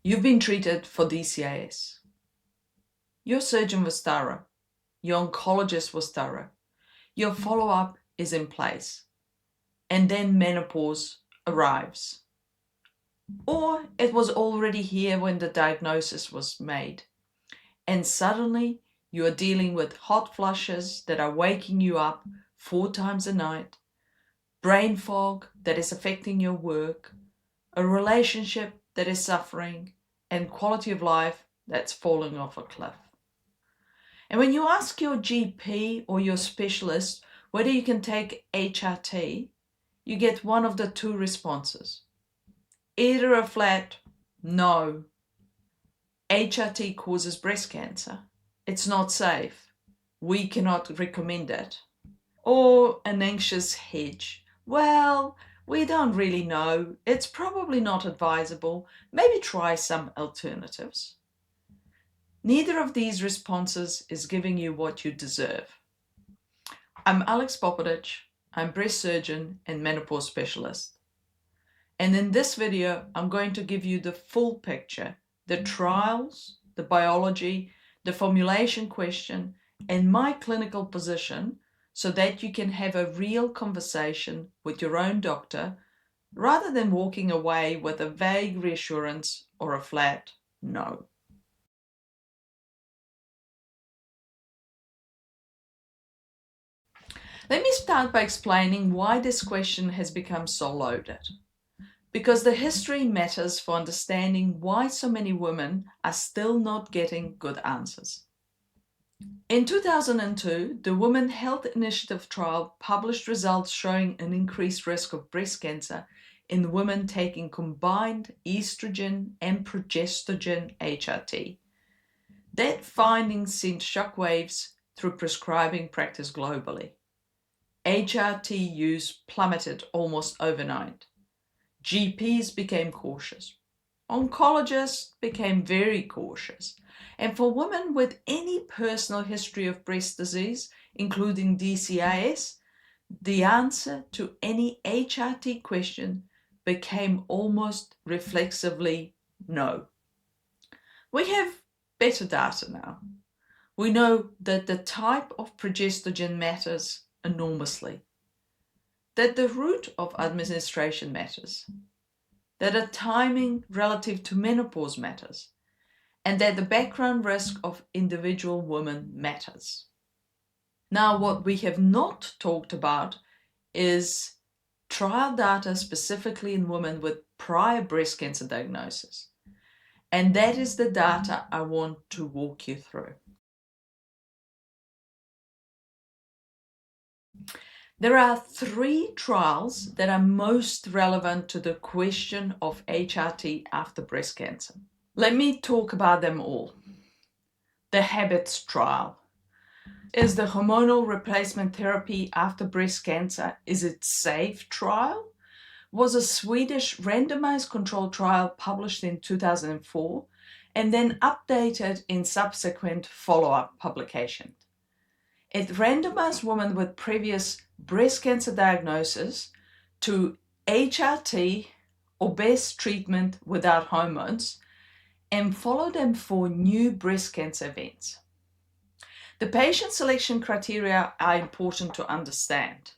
You've been treated for DCIS. Your surgeon was thorough. Your oncologist was thorough. Your follow-up is in place. And then menopause arrives. Or it was already here when the diagnosis was made. And suddenly you are dealing with hot flushes that are waking you up 4 times a night, brain fog that is affecting your work, a relationship that is suffering, and quality of life that's falling off a cliff. And when you ask your GP or your specialist whether you can take HRT, you get one of the 2 responses. Either a flat no, HRT causes breast cancer, it's not safe, we cannot recommend it. Or an anxious hedge, well, we don't really know, it's probably not advisable, maybe try some alternatives. Neither of these responses is giving you what you deserve. I'm Alex Popovich, I'm breast surgeon and menopause specialist. And in this video, I'm going to give you the full picture, the trials, the biology, the formulation question, and my clinical position so that you can have a real conversation with your own doctor rather than walking away with a vague reassurance or a flat no. Let me start by explaining why this question has become so loaded. Because the history matters for understanding why so many women are still not getting good answers. In 2002, the Women Health Initiative trial published results showing an increased risk of breast cancer in women taking combined estrogen and progestogen HRT. That finding sent shockwaves through prescribing practice globally. HRT use plummeted almost overnight. GPs became cautious. Oncologists became very cautious. And for women with any personal history of breast disease, including DCIS, the answer to any HRT question became almost reflexively no. We have better data now. We know that the type of progestogen matters enormously, that the route of administration matters, that a timing relative to menopause matters, and that the background risk of individual women matters. Now, what we have not talked about is trial data specifically in women with prior breast cancer diagnosis. And that is the data I want to walk you through. There are 3 trials that are most relevant to the question of HRT after breast cancer. Let me talk about them all. The HABITS trial. Is the hormonal replacement therapy after breast cancer, is it safe trial? Was a Swedish randomized controlled trial published in 2004 and then updated in subsequent follow-up publications. It randomized women with previous breast cancer diagnosis to HRT or best treatment without hormones and followed them for new breast cancer events. The patient selection criteria are important to understand.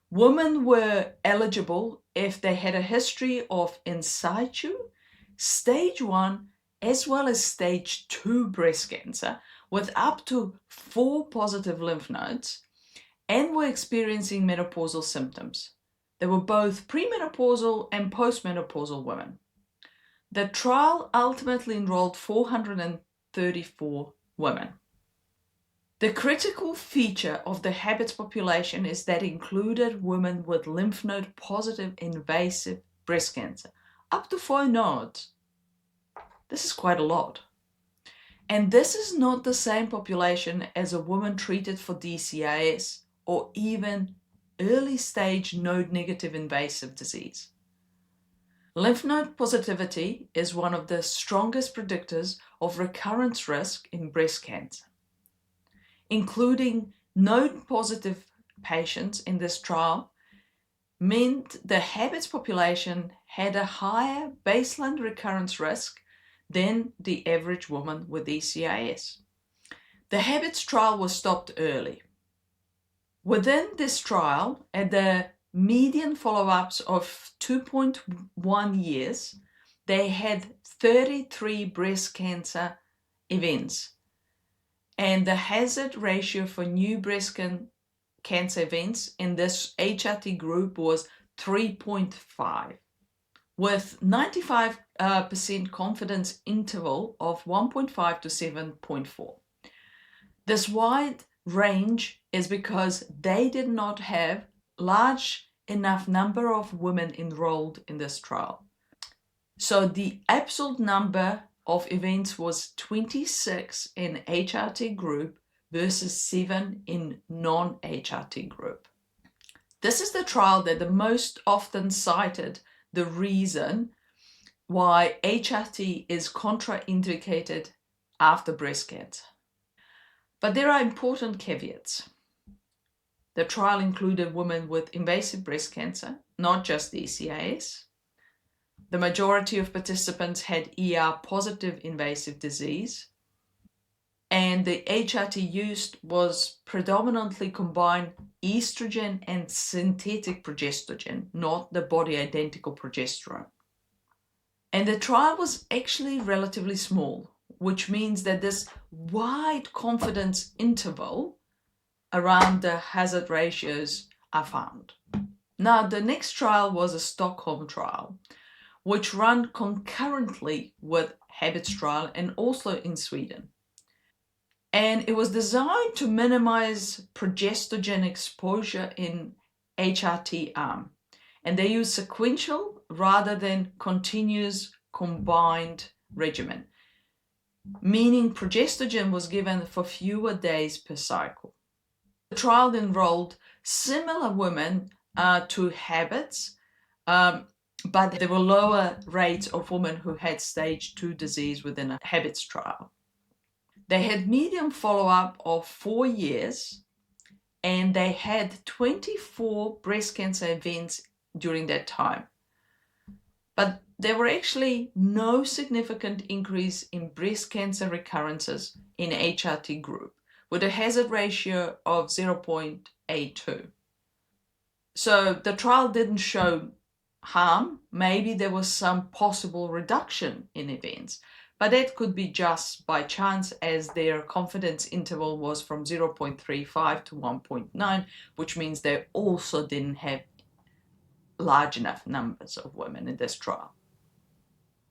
Women were eligible if they had a history of in situ, stage 1, as well as stage 2 breast cancer with up to 4 positive lymph nodes and were experiencing menopausal symptoms. They were both premenopausal and postmenopausal women. The trial ultimately enrolled 434 women. The critical feature of the HABITS population is that it included women with lymph node positive invasive breast cancer, up to 4 nodes. This is quite a lot. And this is not the same population as a woman treated for DCIS or even early stage node negative invasive disease. Lymph node positivity is one of the strongest predictors of recurrence risk in breast cancer. Including node positive patients in this trial meant the HABITS population had a higher baseline recurrence risk than the average woman with DCIS. The HABITS trial was stopped early. Within this trial, at the median follow-ups of 2.1 years, they had 33 breast cancer events. And the hazard ratio for new breast cancer events in this HRT group was 3.5, with 95% confidence interval of 1.5 to 7.4. This wide range is because they did not have large enough number of women enrolled in this trial. So the absolute number of events was 26 in HRT group versus 7 in non-HRT group. This is the trial that the most often cited the reason why HRT is contraindicated after breast cancer. But there are important caveats. The trial included women with invasive breast cancer, not just DCIS. The majority of participants had ER-positive invasive disease. And the HRT used was predominantly combined estrogen and synthetic progestogen, not the body-identical progesterone. And the trial was actually relatively small, which means that this wide confidence interval around the hazard ratios are found. Now, the next trial was a Stockholm trial, which ran concurrently with HABITS trial and also in Sweden. And it was designed to minimize progestogen exposure in HRT arm. And they used sequential rather than continuous combined regimen, meaning progestogen was given for fewer days per cycle. The trial enrolled similar women to HABITS, but there were lower rates of women who had stage 2 disease within a HABITS trial. They had median follow-up of 4 years, and they had 24 breast cancer events during that time. But there were actually no significant increase in breast cancer recurrences in HRT group, with a hazard ratio of 0.82. So the trial didn't show harm. Maybe there was some possible reduction in events, but that could be just by chance, as their confidence interval was from 0.35 to 1.9, which means they also didn't have large enough numbers of women in this trial.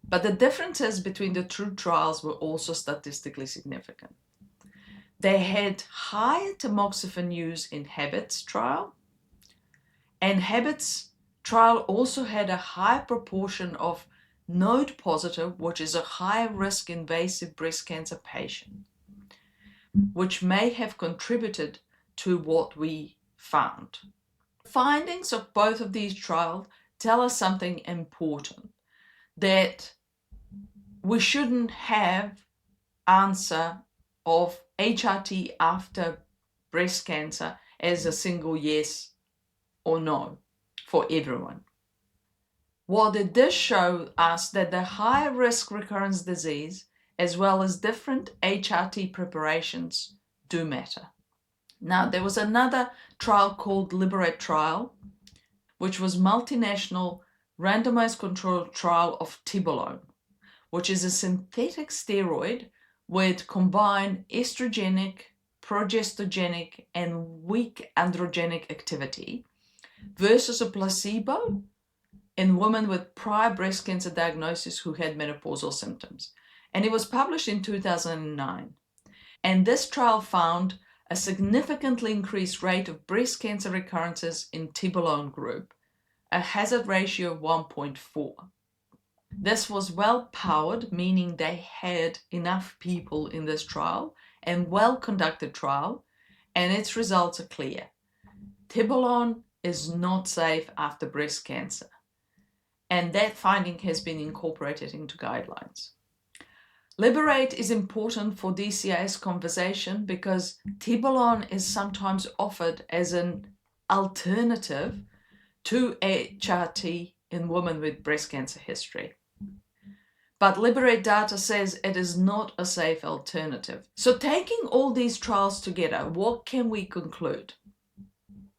But the differences between the two trials were also statistically significant. They had higher tamoxifen use in HABITS trial, and HABITS trial also had a high proportion of node positive, which is a high risk invasive breast cancer patient, which may have contributed to what we found. The findings of both of these trials tell us something important, that we shouldn't have answer of HRT after breast cancer as a single yes or no for everyone. What it does show us that the high risk recurrence disease as well as different HRT preparations do matter. Now, there was another trial called LIBERATE trial, which was multinational randomized controlled trial of tibolone, which is a synthetic steroid with combined estrogenic, progestogenic, and weak androgenic activity versus a placebo in women with prior breast cancer diagnosis who had menopausal symptoms. And it was published in 2009. And this trial found a significantly increased rate of breast cancer recurrences in tibolone group, a hazard ratio of 1.4. This was well powered, meaning they had enough people in this trial and well conducted trial, and its results are clear. Tibolone is not safe after breast cancer, and that finding has been incorporated into guidelines. LIBERATE is important for DCIS conversation because tibolone is sometimes offered as an alternative to HRT in women with breast cancer history. But LIBERATE data says it is not a safe alternative. So taking all these trials together, what can we conclude?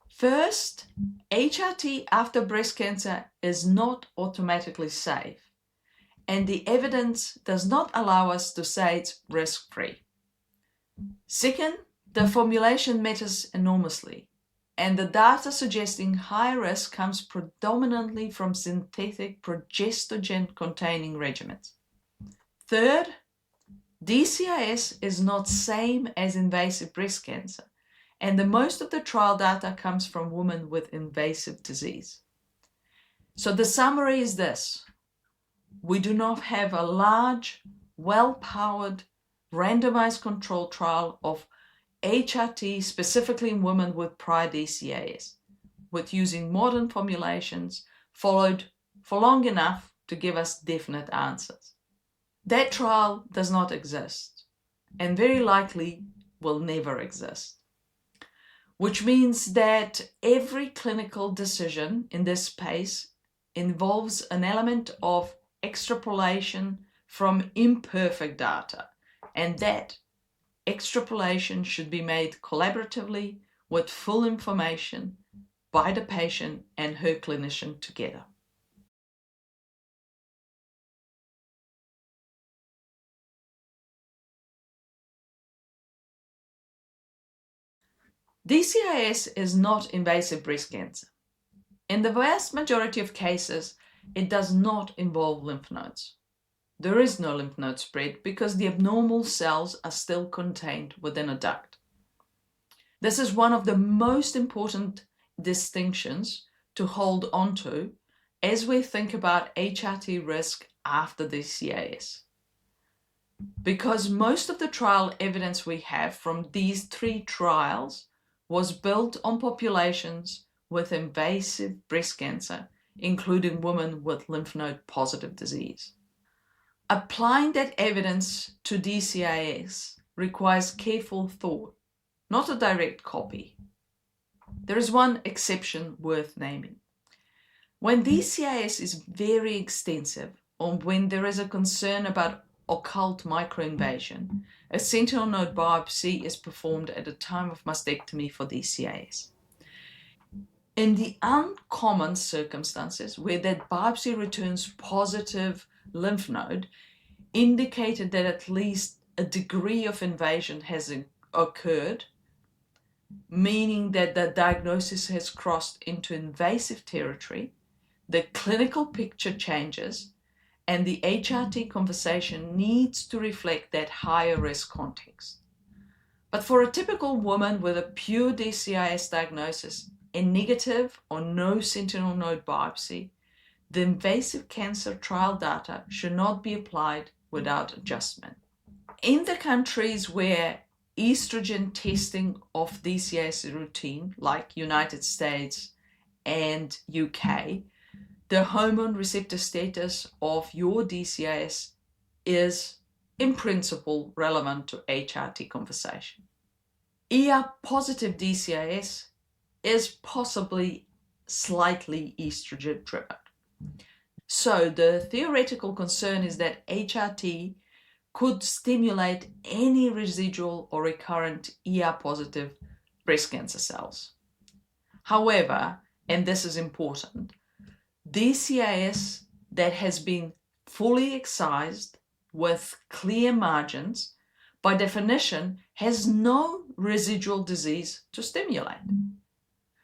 First, HRT after breast cancer is not automatically safe, and the evidence does not allow us to say it's risk-free. Second, the formulation matters enormously, and the data suggesting high risk comes predominantly from synthetic progestogen-containing regimens. Third, DCIS is not same as invasive breast cancer, and the most of the trial data comes from women with invasive disease. So the summary is this: we do not have a large, well-powered, randomized controlled trial of HRT specifically in women with prior DCIS, with using modern formulations followed for long enough to give us definite answers. That trial does not exist, and very likely will never exist. Which means that every clinical decision in this space involves an element of extrapolation from imperfect data, and that extrapolation should be made collaboratively with full information by the patient and her clinician together. DCIS is not invasive breast cancer. In the vast majority of cases, it does not involve lymph nodes. There is no lymph node spread because the abnormal cells are still contained within a duct. This is one of the most important distinctions to hold on to as we think about HRT risk after DCIS. Because most of the trial evidence we have from these 3 trials was built on populations with invasive breast cancer, including women with lymph node positive disease. Applying that evidence to DCIS requires careful thought, not a direct copy. There is one exception worth naming. When DCIS is very extensive, or when there is a concern about occult microinvasion, a sentinel node biopsy is performed at the time of mastectomy for DCIS. In the uncommon circumstances where that biopsy returns positive lymph node, indicated that at least a degree of invasion has occurred, meaning that the diagnosis has crossed into invasive territory, the clinical picture changes, and the HRT conversation needs to reflect that higher risk context. But for a typical woman with a pure DCIS diagnosis, a negative or no sentinel node biopsy, the invasive cancer trial data should not be applied without adjustment. In the countries where estrogen testing of DCIS is routine, like United States and UK, the hormone receptor status of your DCIS is, in principle, relevant to HRT conversation. ER-positive DCIS is possibly slightly estrogen-driven. So the theoretical concern is that HRT could stimulate any residual or recurrent ER-positive breast cancer cells. However, and this is important, DCIS that has been fully excised with clear margins, by definition, has no residual disease to stimulate.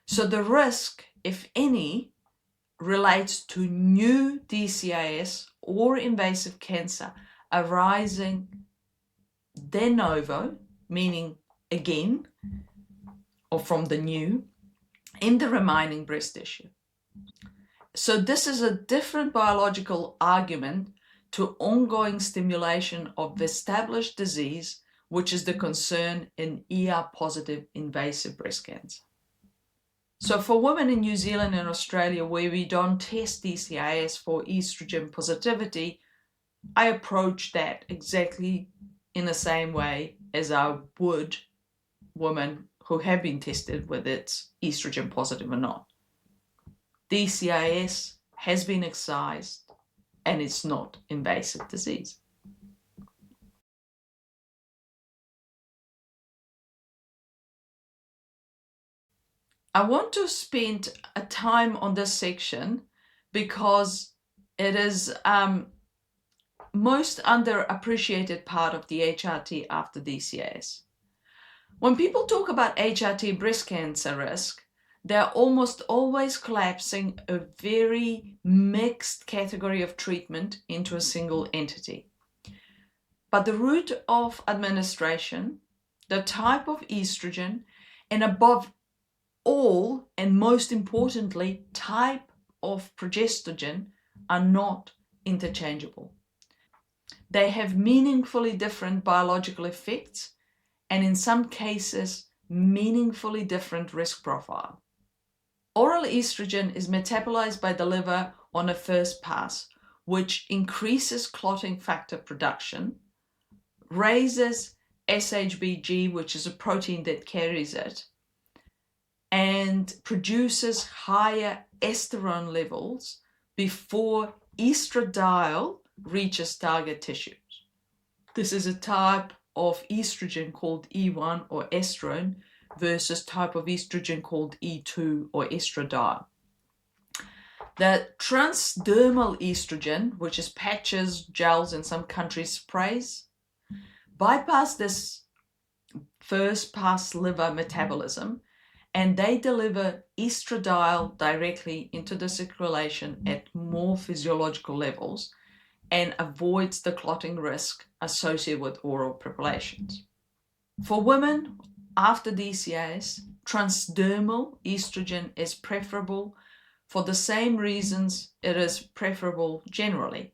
So the risk, if any, relates to new DCIS or invasive cancer arising de novo, meaning again, or from the new, in the remaining breast tissue. So this is a different biological argument to ongoing stimulation of established disease, which is the concern in ER-positive invasive breast cancer. So for women in New Zealand and Australia where we don't test DCIS for estrogen positivity, I approach that exactly in the same way as I would women who have been tested whether it's estrogen positive or not. DCIS has been excised. and it's not invasive disease. I want to spend a time on this section because it is most underappreciated part of the HRT after DCIS. When people talk about HRT breast cancer risk, they're almost always collapsing a very mixed category of treatment into a single entity. But the route of administration, the type of estrogen, and above all, and most importantly, type of progestogen are not interchangeable. They have meaningfully different biological effects and in some cases, meaningfully different risk profile. Oral estrogen is metabolized by the liver on a first pass, which increases clotting factor production, raises SHBG, which is a protein that carries it, and produces higher estrone levels before estradiol reaches target tissues. This is a type of estrogen called E1 or estrone versus type of estrogen called E2 or estradiol. The transdermal estrogen, which is patches, gels, in some countries sprays, bypass this first pass liver metabolism and they deliver estradiol directly into the circulation at more physiological levels and avoids the clotting risk associated with oral preparations. For women after DCIS, transdermal estrogen is preferable for the same reasons it is preferable generally: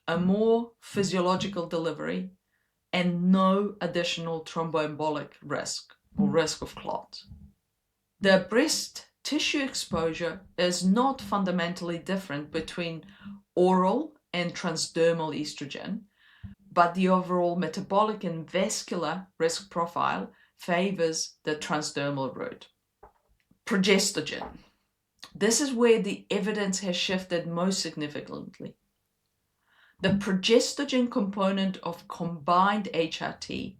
a more physiological delivery and no additional thromboembolic risk or risk of clots. The breast tissue exposure is not fundamentally different between oral and transdermal estrogen, but the overall metabolic and vascular risk profile favors the transdermal route. Progestogen. This is where the evidence has shifted most significantly. The progestogen component of combined HRT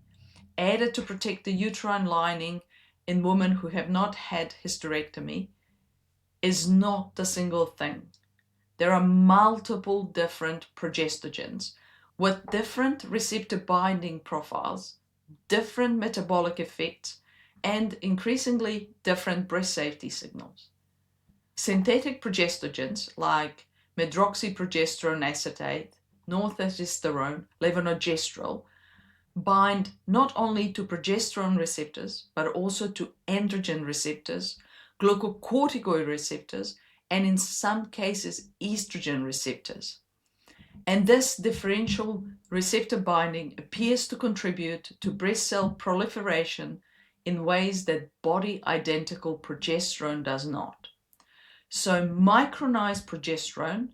added to protect the uterine lining in women who have not had hysterectomy is not the single thing. There are multiple different progestogens with different receptor binding profiles, different metabolic effects, and increasingly different breast safety signals. Synthetic progestogens like medroxyprogesterone acetate, northisterone, levonorgestrel bind not only to progesterone receptors, but also to androgen receptors, glucocorticoid receptors, and in some cases, estrogen receptors. And this differential receptor binding appears to contribute to breast cell proliferation in ways that body-identical progesterone does not. So micronized progesterone,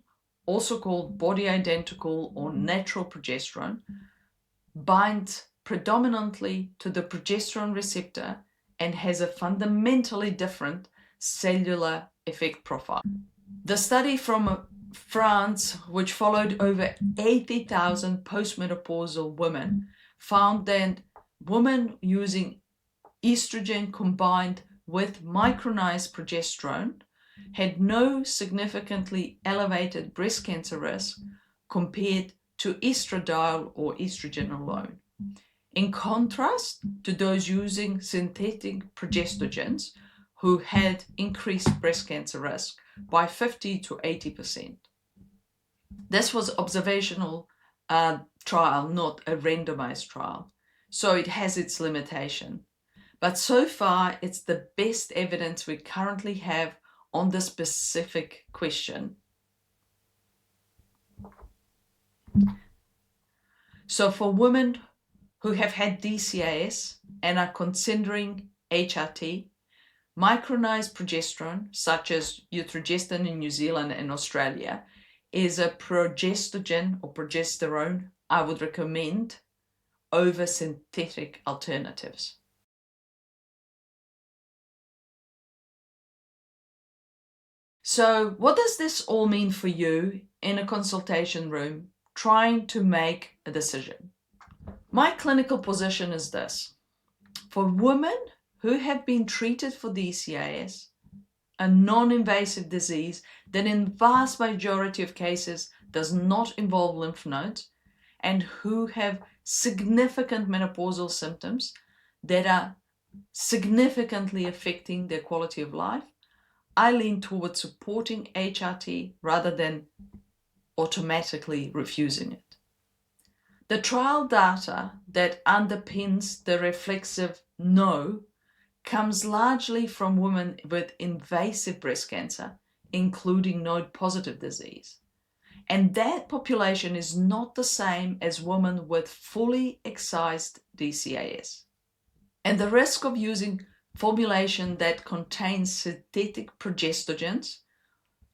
also called body-identical or natural progesterone, binds predominantly to the progesterone receptor and has a fundamentally different cellular effect profile. The study from France, which followed over 80,000 postmenopausal women, found that women using estrogen combined with micronized progesterone had no significantly elevated breast cancer risk compared to estradiol or estrogen alone. In contrast to those using synthetic progestogens who had increased breast cancer risk by 50 to 80%. This was observational trial, not a randomized trial, so it has its limitation. But so far, it's the best evidence we currently have on this specific question. So for women who have had DCIS and are considering HRT, micronized progesterone, such as utrogestin in New Zealand and Australia, is a progestogen or progesterone I would recommend over synthetic alternatives. So what does this all mean for you in a consultation room trying to make a decision? My clinical position is this. For women who have been treated for DCIS, a non-invasive disease that in the vast majority of cases does not involve lymph nodes, and who have significant menopausal symptoms that are significantly affecting their quality of life, I lean towards supporting HRT rather than automatically refusing it. The trial data that underpins the reflexive no comes largely from women with invasive breast cancer, including node-positive disease. And that population is not the same as women with fully excised DCIS. And the risk of using formulation that contains synthetic progestogens,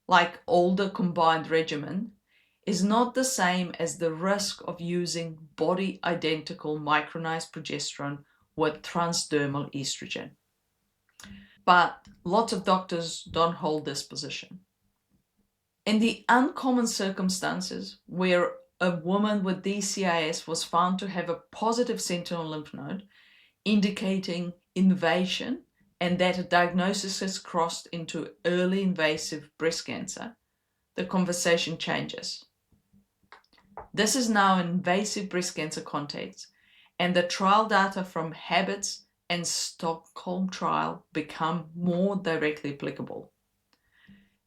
like older combined regimen, is not the same as the risk of using body-identical micronized progesterone with transdermal estrogen. But lots of doctors don't hold this position. In the uncommon circumstances where a woman with DCIS was found to have a positive sentinel lymph node, indicating invasion, and that a diagnosis has crossed into early invasive breast cancer, the conversation changes. This is now an invasive breast cancer context, and the trial data from HABITS and Stockholm trial become more directly applicable.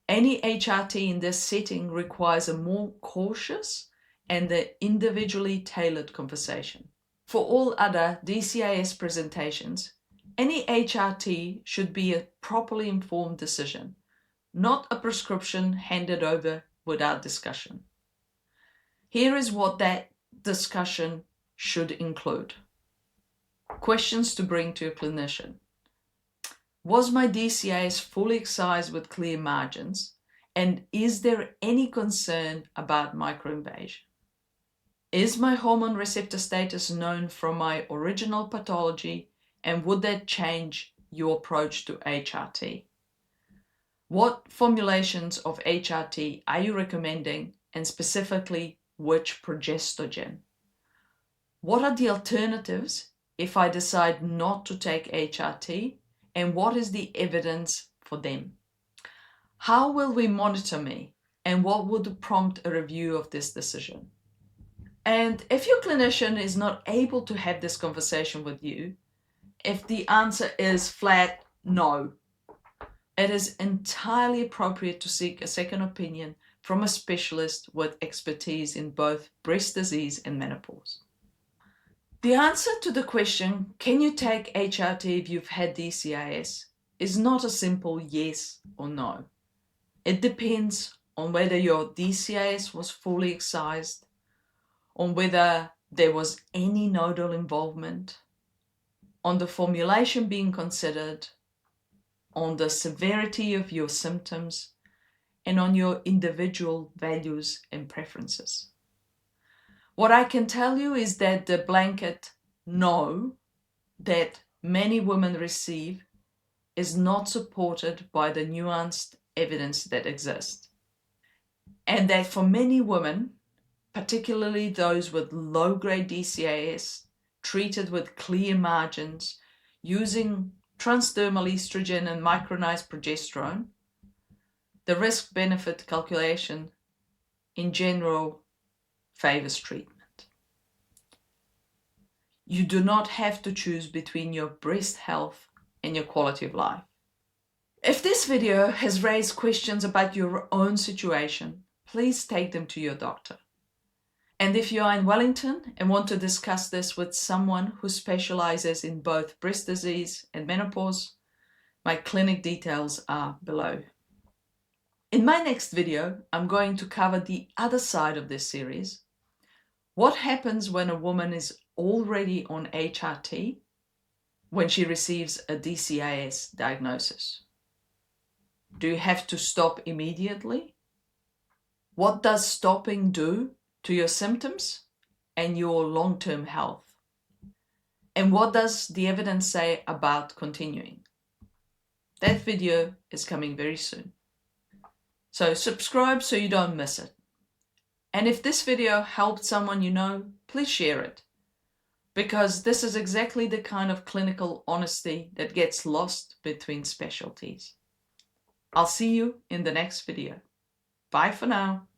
Any HRT in this setting requires a more cautious and individually tailored conversation. For all other DCIS presentations, any HRT should be a properly informed decision, not a prescription handed over without discussion. Here is what that discussion should include. Questions to bring to a clinician. Was my DCIS fully excised with clear margins? And is there any concern about microinvasion? Is my hormone receptor status known from my original pathology, and would that change your approach to HRT? What formulations of HRT are you recommending, and specifically which progestogen? What are the alternatives if I decide not to take HRT, and what is the evidence for them? How will we monitor me, and what would prompt a review of this decision? And if your clinician is not able to have this conversation with you, if the answer is flat no, it is entirely appropriate to seek a second opinion from a specialist with expertise in both breast disease and menopause. The answer to the question, can you take HRT if you've had DCIS, is not a simple yes or no. It depends on whether your DCIS was fully excised, on whether there was any nodal involvement, on the formulation being considered, on the severity of your symptoms, and on your individual values and preferences. What I can tell you is that the blanket no that many women receive is not supported by the nuanced evidence that exists. And that for many women, particularly those with low-grade DCIS, treated with clear margins, using transdermal estrogen and micronized progesterone, the risk-benefit calculation in general favors treatment. You do not have to choose between your breast health and your quality of life. If this video has raised questions about your own situation, please take them to your doctor. And if you are in Wellington and want to discuss this with someone who specializes in both breast disease and menopause, my clinic details are below. In my next video, I'm going to cover the other side of this series. What happens when a woman is already on HRT when she receives a DCIS diagnosis? Do you have to stop immediately? What does stopping do to your symptoms and your long-term health? And what does the evidence say about continuing? That video is coming very soon. So subscribe so you don't miss it. And if this video helped someone you know, please share it. Because this is exactly the kind of clinical honesty that gets lost between specialties. I'll see you in the next video. Bye for now.